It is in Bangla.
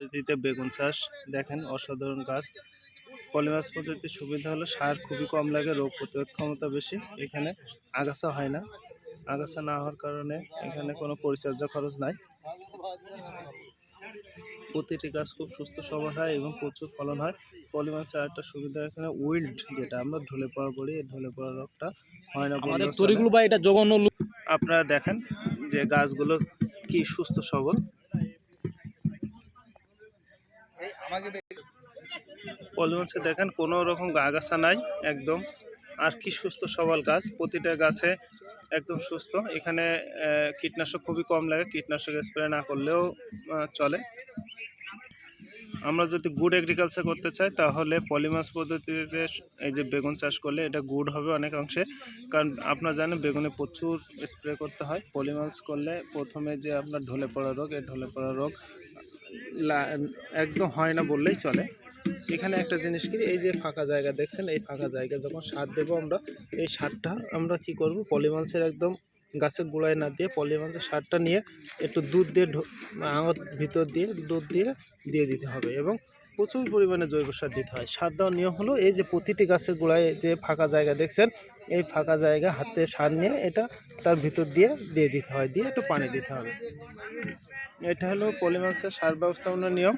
পদ্ধতিতে বেগুন চাষ দেখেন অসাধারণ গাছ। পলিমাস পদ্ধতির সুবিধা হলো সার খুবই কম লাগে, রোগ প্রতিরোধ ক্ষমতা বেশি। এখানে আগাছা হয় না, আগাছা না হওয়ার কারণে এখানে কোনো পরিচর্যা খরচ নাই। প্রতিটি গাছ খুব সুস্থ সবল হয় এবং প্রচুর ফলন হয়। পলিমাসের একটা সুবিধা এখানে উইল্ড, যেটা আমরা ঢলে পড়া বলি, এই ঢলে পড়া রোগটা হয় না বললেও চলে। এটা জঘন্য। আপনারা দেখেন যে গাছগুলো কি সুস্থ সবল। পলিমাসে দেখেন কোনো রকম আগাছা নাই একদম, আর কি সুস্থ সবল গাছ, প্রতিটা গাছে একদম সুস্থ। এখানে কীটনাশক খুবই কম লাগে, কীটনাশক স্প্রে না করলেও চলে। আমরা যদি গুড এগ্রিকালচার করতে চাই তাহলে পলিমাস পদ্ধতিতে এই যে বেগুন চাষ করলে এটা গুড হবে অনেক অংশে। কারণ আপনারা জানেন বেগুনে প্রচুর স্প্রে করতে হয়। পলিমাস করলে প্রথমে যে আপনার ঢলে পড়া রোগ, এই ঢলে পড়া রোগ একদম হয় না বললেই চলে। এখানে একটা জিনিস কি, এই যে ফাঁকা জায়গা দেখছেন, এই ফাঁকা জায়গা যখন সার দেবো আমরা, এই সারটা আমরা কি করব, পলিমাসের একদম গাছের গোড়ায় না দিয়ে পলিমাসের সারটা নিয়ে একটু দুধ দিয়ে আঙুর ভিতর দিয়ে দুধ দিয়ে দিতে হবে এবং প্রচুর পরিমাণে জৈব সার দিতে হয়। সার দেওয়ার নিয়ম হলো এই যে প্রতিটি গাছের গোড়ায় যে ফাঁকা জায়গা দেখছেন, এই ফাঁকা জায়গা হাতে সার নিয়ে এটা তার ভিতর দিয়ে দিতে হয়, দিয়ে একটু পানি দিতে হবে। এটা হলো পলিমাসের সার ব্যবস্থাপনার নিয়ম।